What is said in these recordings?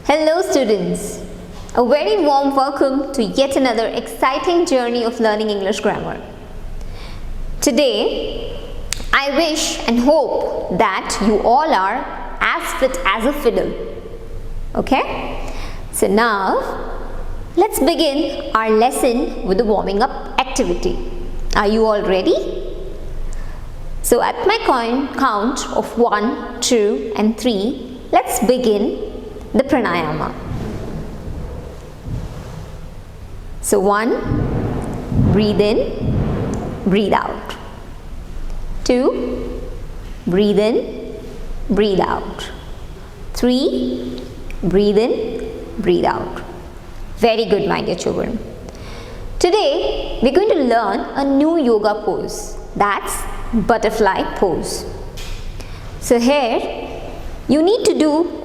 Hello students, a very warm welcome to yet another exciting journey of learning English grammar. Today, I wish and hope that you all are as fit as a fiddle. Okay? So now, let's begin our lesson with the warming up activity. Are you all ready? So at my count of 1, 2 and 3, let's begin the pranayama. So 1, breathe in, breathe out. 2, breathe in, breathe out. 3, breathe in, breathe out. Very good, my dear children. Today, we're going to learn a new yoga pose. That's butterfly pose. So here, you need to do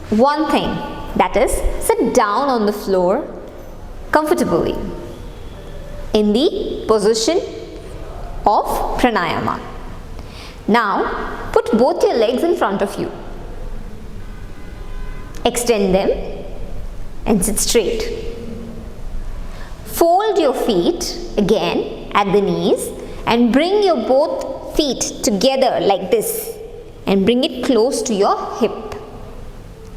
one thing, that is sit down on the floor comfortably in the position of pranayama. Now put both your legs in front of you, extend them and sit straight. Fold your feet again at the knees and bring your both feet together like this and bring it close to your hip.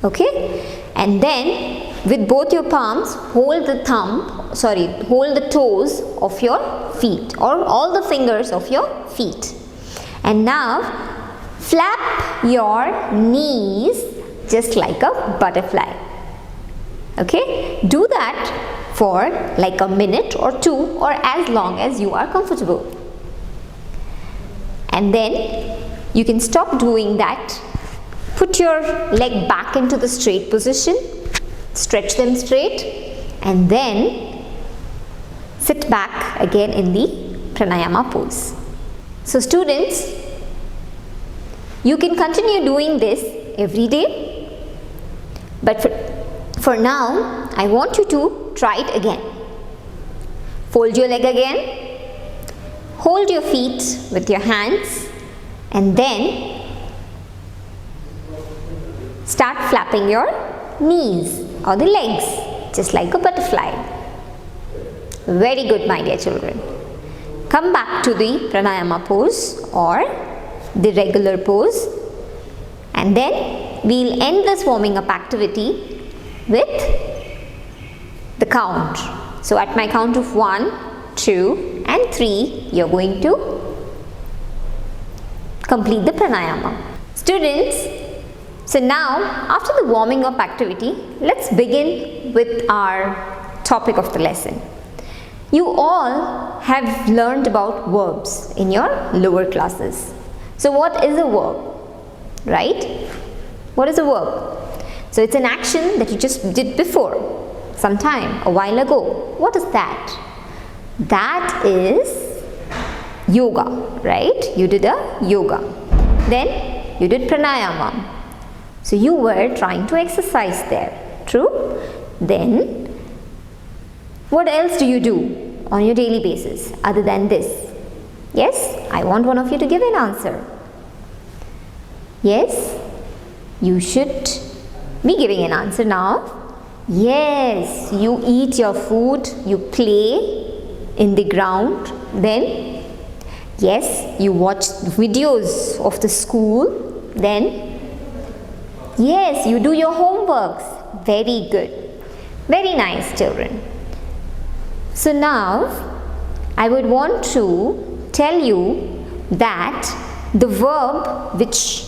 Okay, and then with both your palms hold the toes of your feet or all the fingers of your feet, and now flap your knees just like a butterfly. Okay, do that for like a minute or two or as long as you are comfortable, and then you can stop doing that. Put your leg back into the straight position, stretch them straight, and then sit back again in the pranayama pose. So students, you can continue doing this every day, but for now, I want you to try it again. Fold your leg again, hold your feet with your hands, and then start flapping your knees or the legs just like a butterfly. Very good, my dear children. Come back to the pranayama pose or the regular pose, and then we'll end this warming up activity with the count. So at my count of 1, 2 and 3, you're going to complete the pranayama. Students, so now, after the warming up activity, let's begin with our topic of the lesson. You all have learned about verbs in your lower classes. So what is a verb, right? What is a verb? So it's an action that you just did before, sometime, a while ago. What is that? That is yoga, right? You did a yoga. Then you did pranayama. So you were trying to exercise there, true? Then what else do you do on your daily basis other than this? Yes, I want one of you to give an answer. Yes, you should be giving an answer now. Yes, you eat your food, you play in the ground. Then, yes, you watch videos of the school. Then, yes, you do your homeworks. Very good. Very nice, children. So now, I would want to tell you that the verb which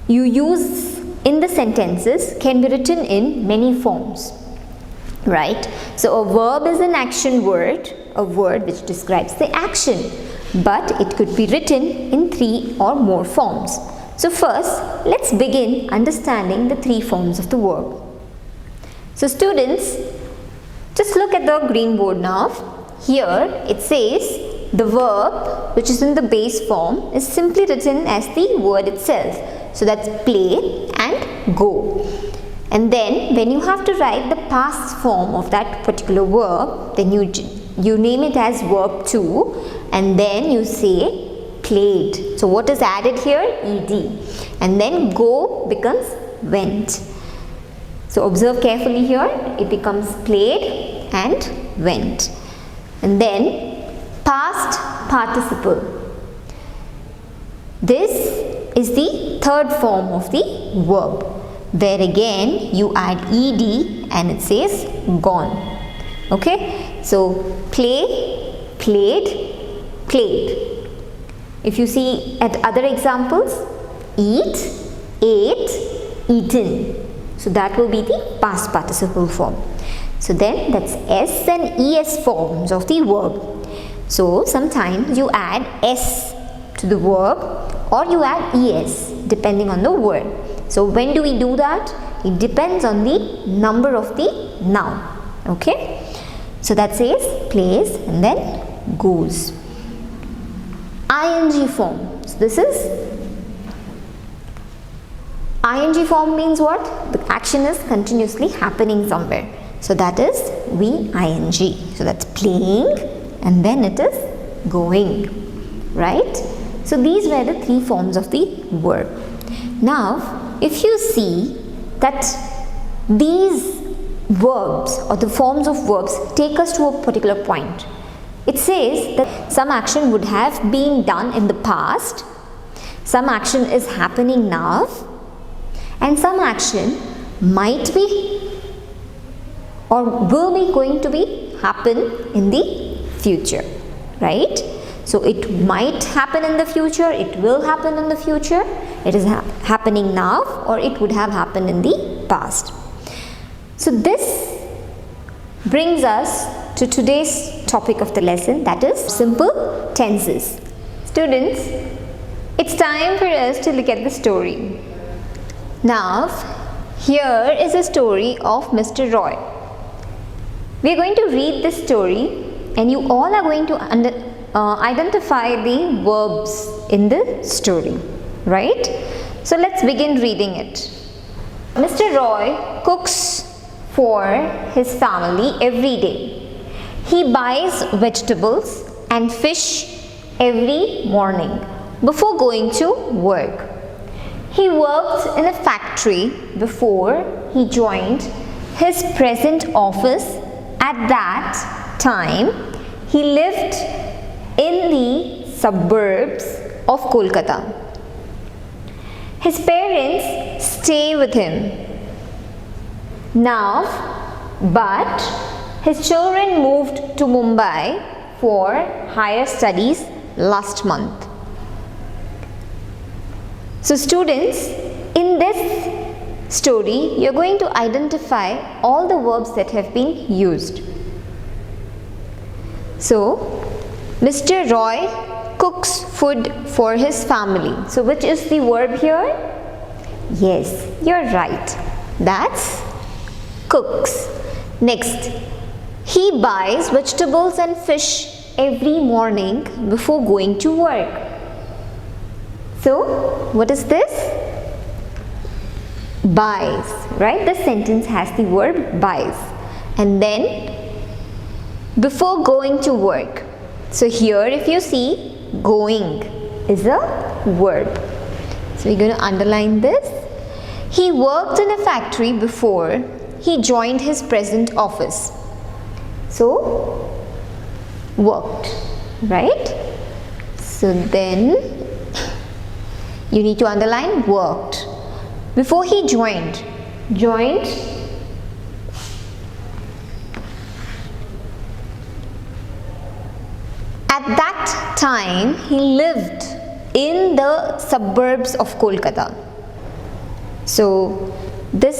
you use in the sentences can be written in many forms, right? So a verb is an action word, a word which describes the action, but it could be written in 3 or more forms. So first, let's begin understanding the 3 forms of the verb. So students, just look at the green board now. Here it says the verb which is in the base form is simply written as the word itself. So that's play and go. And then when you have to write the past form of that particular verb, then you name it as verb 2 and then you say played. So what is added here? Ed. And then go becomes went. So observe carefully here. It becomes played and went. And then past participle. This is the third form of the verb, where again you add ed and it says gone. Okay, so play, played, played. If you see at other examples, eat, ate, eaten. So that will be the past participle form. So then that's S and ES forms of the verb. So sometimes you add S to the verb or you add ES depending on the word. So when do we do that? It depends on the number of the noun. Okay. So that says plays and then goes. ING form. So this is ING form means what? The action is continuously happening somewhere. So that is VING. So that's playing and then it is going. Right? So these were the three forms of the verb. Now, if you see that these verbs or the forms of verbs take us to a particular point. It says that some action would have been done in the past, some action is happening now, and some action might be or will be going to be happen in the future, right? So it might happen in the future, it will happen in the future, it is happening now, or it would have happened in the past. So this brings us to today's topic of the lesson, that is simple tenses. Students, it's time for us to look at the story. Now, here is a story of Mr. Roy. We are going to read this story and you all are going to identify the verbs in the story, right? So let's begin reading it. Mr. Roy cooks for his family every day. He buys vegetables and fish every morning before going to work. He worked in a factory before he joined his present office. At that time, he lived in the suburbs of Kolkata. His parents stay with him now, but his children moved to Mumbai for higher studies last month. So students, in this story, you are going to identify all the verbs that have been used. So, Mr. Roy cooks food for his family. So, which is the verb here? Yes, you're right. That's cooks. Next, he buys vegetables and fish every morning before going to work. So, what is this? Buys, right? The sentence has the verb buys. And then, before going to work. So, here if you see, going is a verb. So, we're going to underline this. He worked in a factory before he joined his present office. So, worked, right? So, then you need to underline worked. Before he joined. At that time, he lived in the suburbs of Kolkata. So, this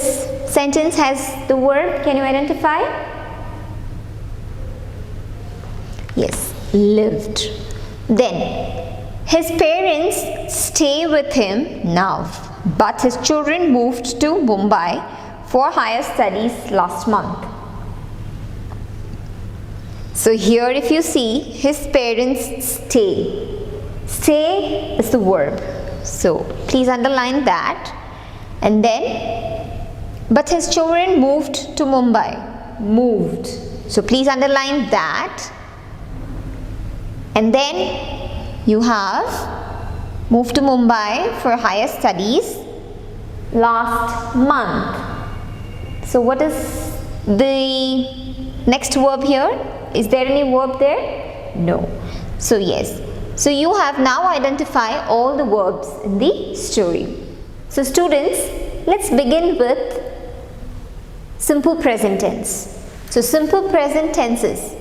sentence has the verb. Can you identify? Yes, lived. Then, his parents stay with him now, but his children moved to Mumbai for higher studies last month. So here if you see, his parents stay. Stay is the verb. So please underline that. And then, but his children moved to Mumbai. Moved. So please underline that. And then you have moved to Mumbai for higher studies last month. So what is the next verb here? Is there any verb there? No. So yes. So you have now identified all the verbs in the story. So students, let's begin with simple present tense. So simple present tenses,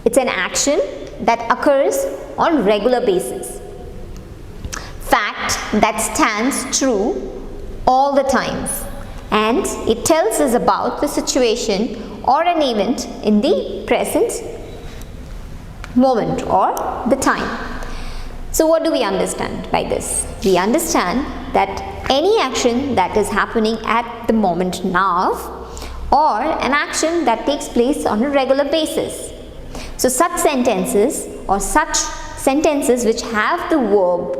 it's an action that occurs on regular basis. Fact that stands true all the times, and it tells us about the situation or an event in the present moment or the time. So what do we understand by this? We understand that any action that is happening at the moment now, or an action that takes place on a regular basis. So such sentences or such sentences which have the verb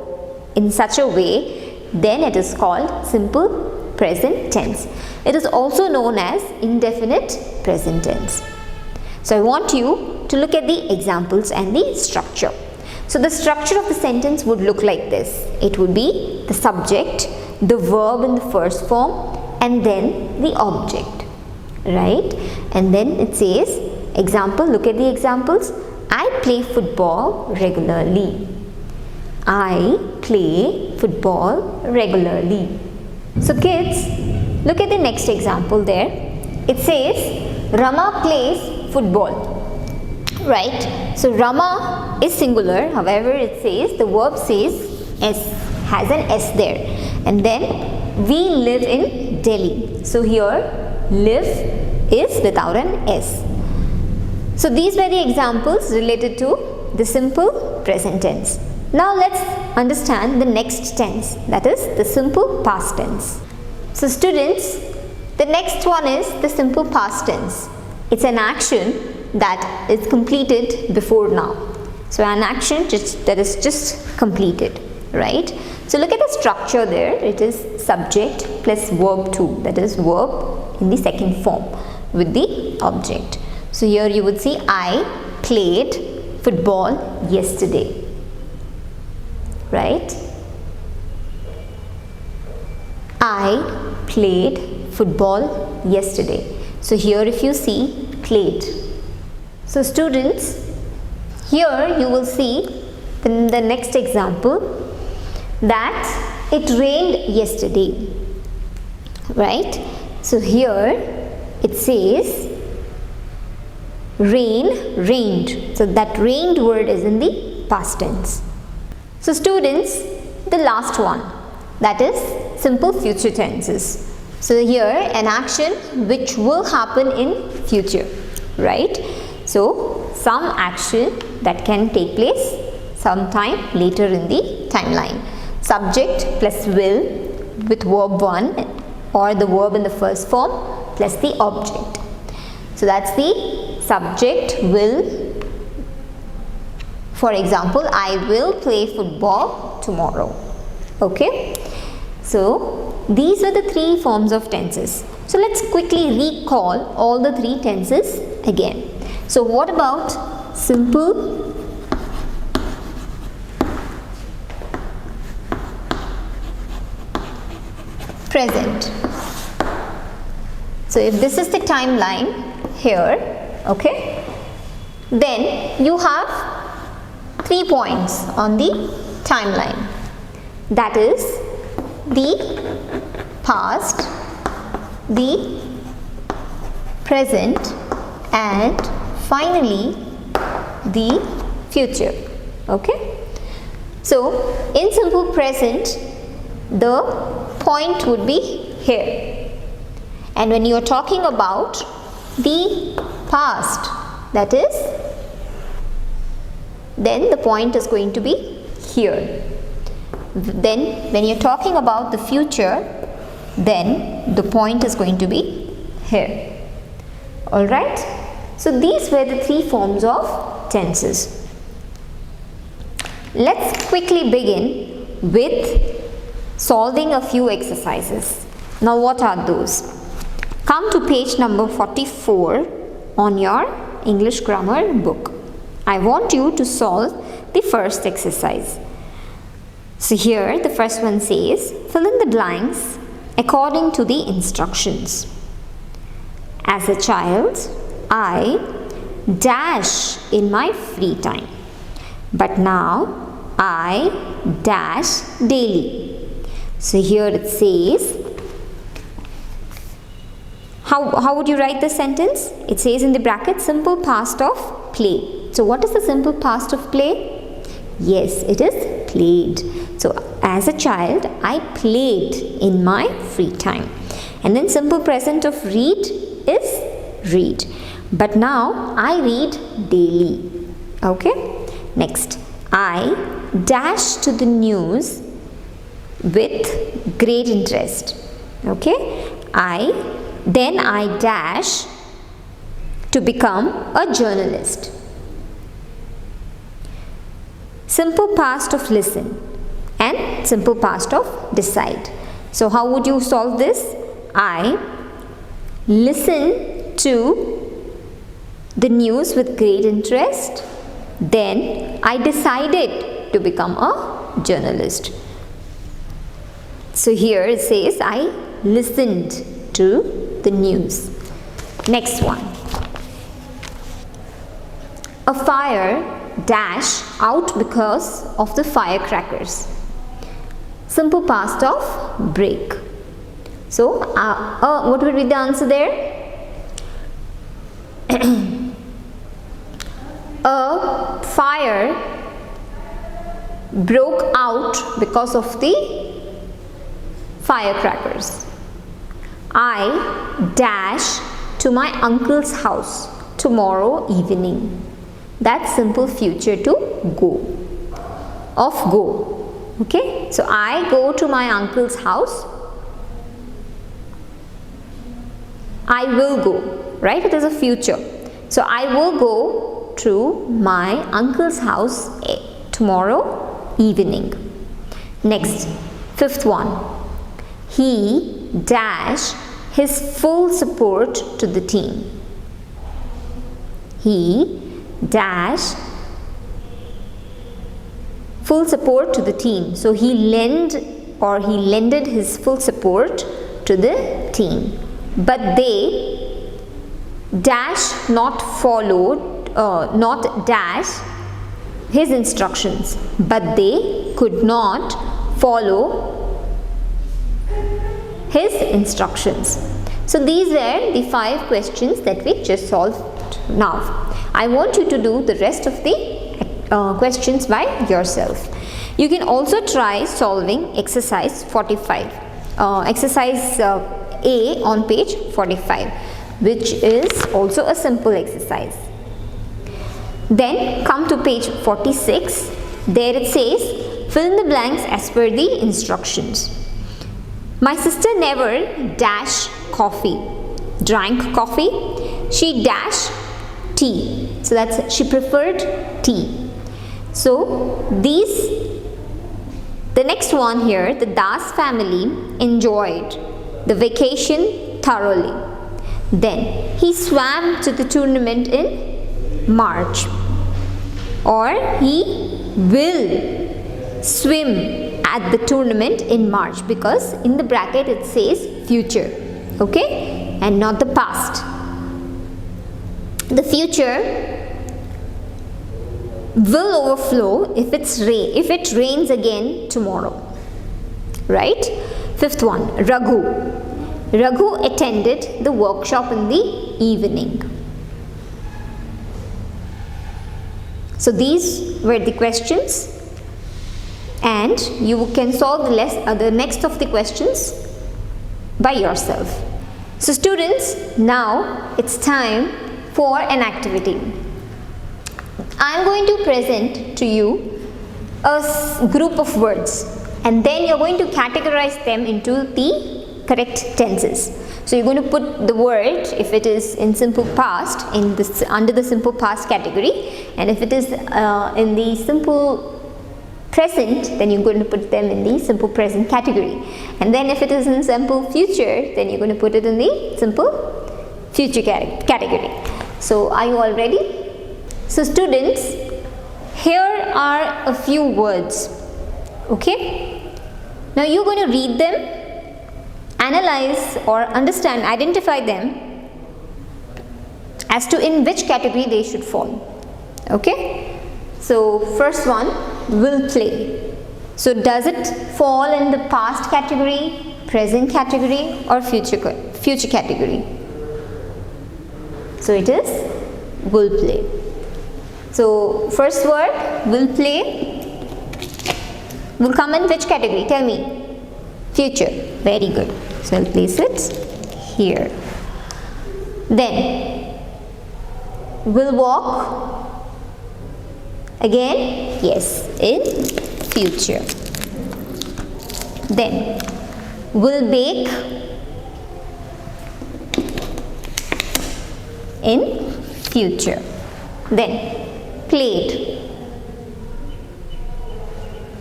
in such a way, then it is called simple present tense. It is also known as indefinite present tense. So I want you to look at the examples and the structure. So the structure of the sentence would look like this. It would be the subject, the verb in the first form, and then the object, right? And then it says, example, look at the examples. I play football regularly. I play football regularly. So kids, look at the next example there. It says, Rama plays football. Right, so Rama is singular, however it says, the verb says S, has an S there, and then we live in Delhi. So here live is without an S. So these were the examples related to the simple present tense. Now let's understand the next tense, that is the simple past tense. So students, the next one is the simple past tense. It's an action that is completed before now. So an action that is just completed, right? So look at the structure there. It is subject plus verb 2, that is verb in the second form with the object. So here you would see I played football yesterday, right? I played football yesterday. So here if you see played. So students, here you will see in the next example that it rained yesterday, right? So here it says rain, rained. So that rained word is in the past tense. So students, the last one, that is simple future tenses. So here an action which will happen in future, right? So some action that can take place sometime later in the timeline. Subject plus will with verb 1 or the verb in the first form plus the object. So that's the subject will. For example, I will play football tomorrow. Okay. So these are the three forms of tenses. So let's quickly recall all the three tenses again. So what about simple present? So if this is the timeline here, okay, then you have 3 points on the timeline. That is the past, the present, and finally the future. Okay, so in simple present the point would be here, and when you are talking about the past, that is, then the point is going to be here. Then when you are talking about the future, then the point is going to be here. Alright, so these were the three forms of tenses. Let's quickly begin with solving a few exercises. Now what are those? Come to page number 44 on your English grammar book. I want you to solve the first exercise. So here the first one says, fill in the blanks according to the instructions. As a child, I dash in my free time. But now, I dash daily. So here it says, how would you write the sentence? It says in the bracket, simple past of play. So what is the simple past of play? Yes, it is played. So as a child, I played in my free time. And then simple present of read is read. But now I read daily. Okay? Next, I dash to the news with great interest. Okay? Then I dash to become a journalist. Simple past of listen and simple past of decide. So how would you solve this? I listen to the news with great interest. Then I decided to become a journalist. So here it says I listened to the news. Next one. A fire dash out because of the firecrackers. Simple past of break. So what would be the answer there? A fire broke out because of the firecrackers. I dash to my uncle's house tomorrow evening. That's simple future to go. Of go. Okay? So I go to my uncle's house. I will go. Right? It is a future. So I will go to my uncle's house tomorrow evening. Next, fifth one. He dash his full support to the team. He dash full support to the team. So he lended his full support to the team. But they dash not dash his instructions. But they could not follow his instructions. So these were the 5 questions that we just solved now. I want you to do the rest of the questions by yourself. You can also try solving exercise 45. Exercise A on page 45, which is also a simple exercise. Then come to page 46. There it says, fill in the blanks as per the instructions. My sister never drank coffee. She tea. So that's she preferred tea. So the next one here, the Das family enjoyed the vacation thoroughly. Then he swam to the tournament in March. Or he will swim at the tournament in March, because in the bracket it says future, okay, and not the past. The future will overflow if it rains again tomorrow, right? Fifth one, Raghu attended the workshop in the evening. So these were the questions, and you can solve the next of the questions by yourself. So students, now it's time for an activity. I am going to present to you a group of words, and then you're going to categorize them into the correct tenses. So you're going to put the word, if it is in simple past, under the simple past category, and if it is in the simple present, then you're going to put them in the simple present category. And then if it is in simple future, then you're going to put it in the simple future category. So are you all ready? So students, here are a few words. Okay? Now you're going to read them, analyze or understand, identify them, as to in which category they should fall. Okay, so first one, will play. So does it fall in the past category, present category, or future category? So it is will play. So first word, will play, will come in which category? Tell me. Future. Very good. So I'll place it here. Then will walk. Again, yes, in future. Then will bake in future. Then played,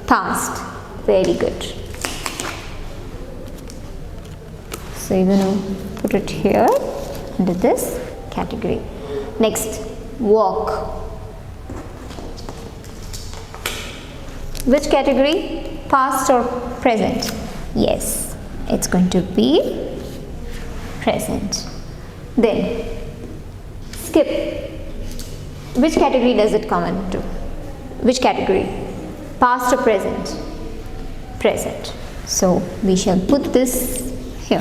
past. Very good. So you're going to put it here under this category. Next, walk. Which category? Past or present? Yes, it's going to be present. Then skip. Which category does it come into? Which category? Past or present? Present. So we shall put this here.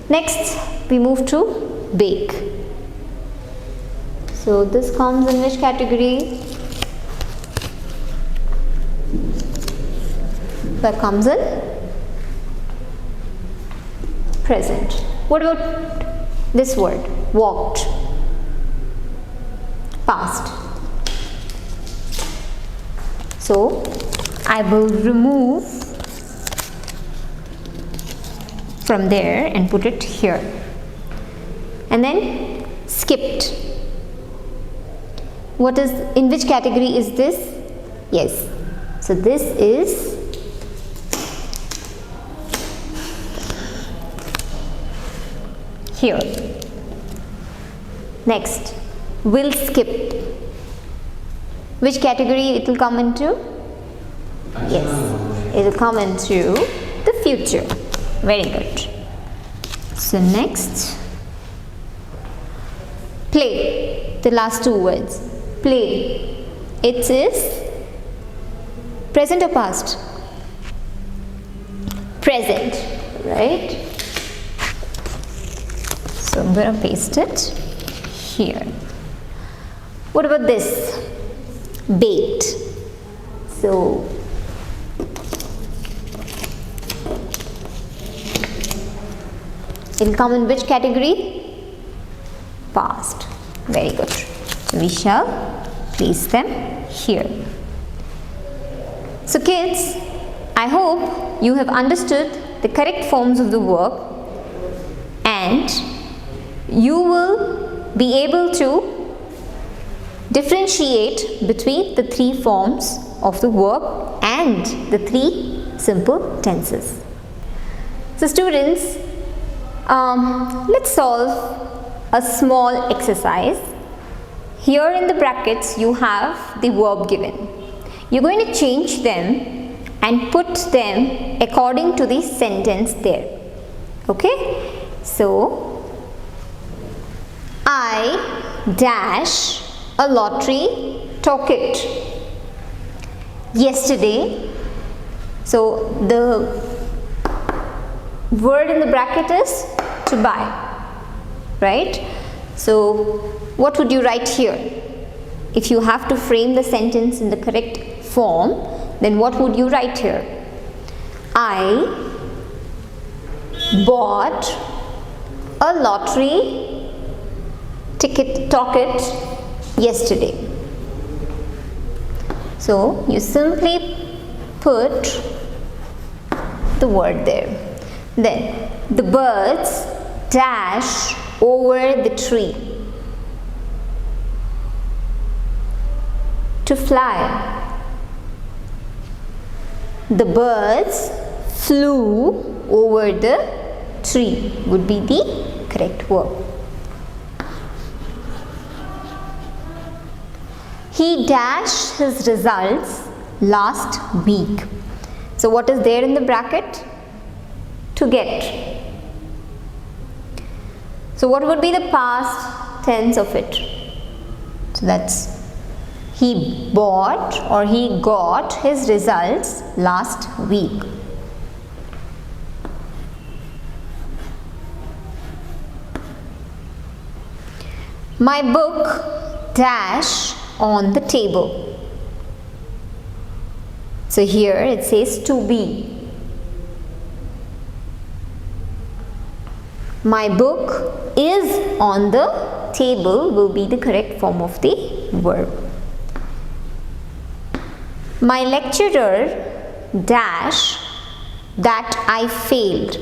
Next, we move to bake. So this comes in which category? That comes in present. What about this word? Walked. Past. So I will remove from there and put it here. And then skipped. What is, in which category is this? Yes. So this is here. Next, will skip. Which category it will come into? Yes, it will come into the future. Very good. So next, play. The last two words. Play. It is present or past? Present, right? So I'm going to paste it here. What about this? Baked. So it will come in which category? Past. Very good. So we shall place them here. So kids, I hope you have understood the correct forms of the verb and you will be able to differentiate between the three forms of the verb and the three simple tenses. So students, let's solve a small exercise. Here in the brackets you have the verb given. You're going to change them and put them according to the sentence there. Okay? So, I dash a lottery ticket yesterday. So the word in the bracket is to buy, right? So what would you write here? If you have to frame the sentence in the correct form, then what would you write here? I bought a lottery ticket yesterday. So you simply put the word there. Then the birds dash over the tree to fly. The birds flew over the tree would be the correct verb. He dashed his results last week. So what is there in the bracket? To get. So what would be the past tense of it? So that's he bought or he got his results last week. My book dash on the table. So here it says to be. My book is on the table will be the correct form of the verb. My lecturer dash that I failed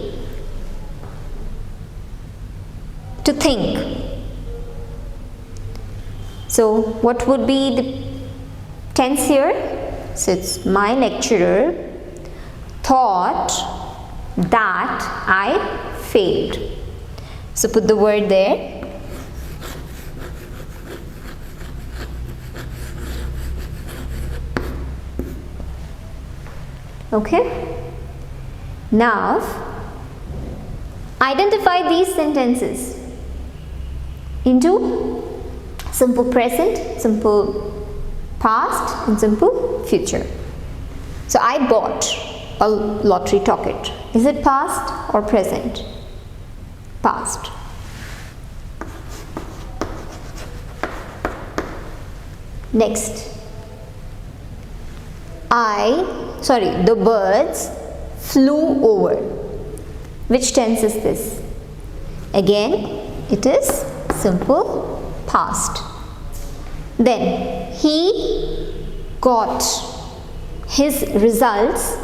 to think. So what would be the tense here? So it's my lecturer thought that I failed. So put the word there. Okay. Now identify these sentences into simple present, simple past and simple future. So I bought a lottery ticket. Is it past or present? Past. Next. The birds flew over. Which tense is this? Again, it is simple past. Then he got his results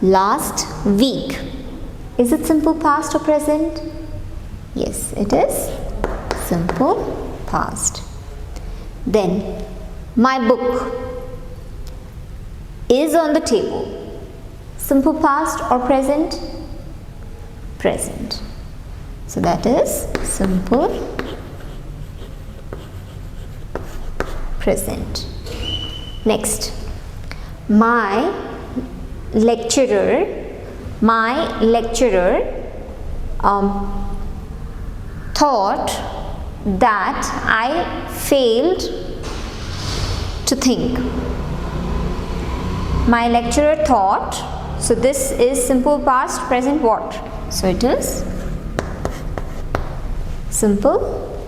last week. Is it simple past or present? Yes, it is simple past. Then my book is on the table. Simple past or present? Present. So that is simple present. Next, my lecturer thought that I failed to think. My lecturer thought, so this is simple past, present what? So it is simple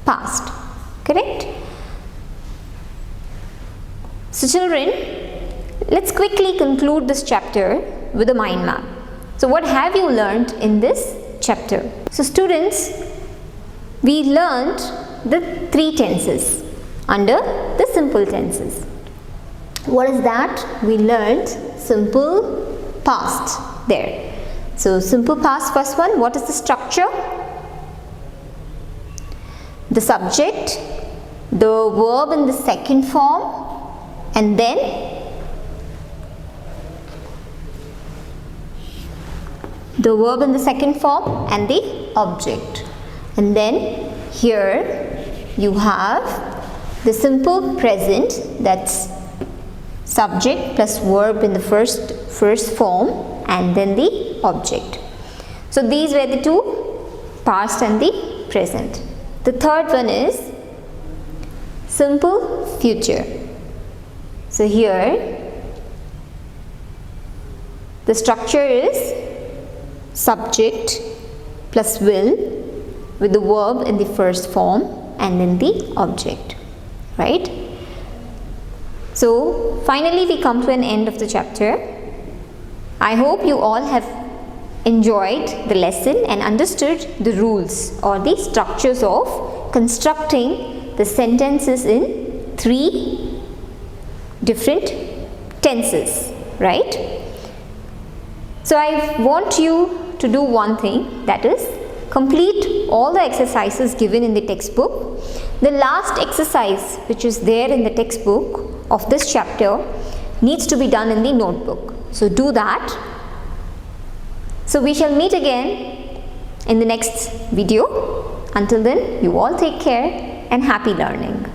past, correct? So children, let's quickly conclude this chapter with a mind map. So what have you learned in this chapter? So students, we learned the three tenses under the simple tenses. What is that? We learned simple past there. So simple past, first one, what is the structure? The subject, the verb in the second form, and then the verb in the second form and the object. And then here you have the simple present, that's subject plus verb in the first form and then the object. So these were the two, past and the present. The third one is simple future. So here the structure is subject plus will with the verb in the first form and then the object, right? So finally we come to an end of the chapter. I hope you all have enjoyed the lesson and understood the rules or the structures of constructing the sentences in three different tenses, right? So I want you to do one thing, that is complete all the exercises given in the textbook. The last exercise which is there in the textbook of this chapter needs to be done in the notebook. So do that. So we shall meet again in the next video. Until then, you all take care and happy learning.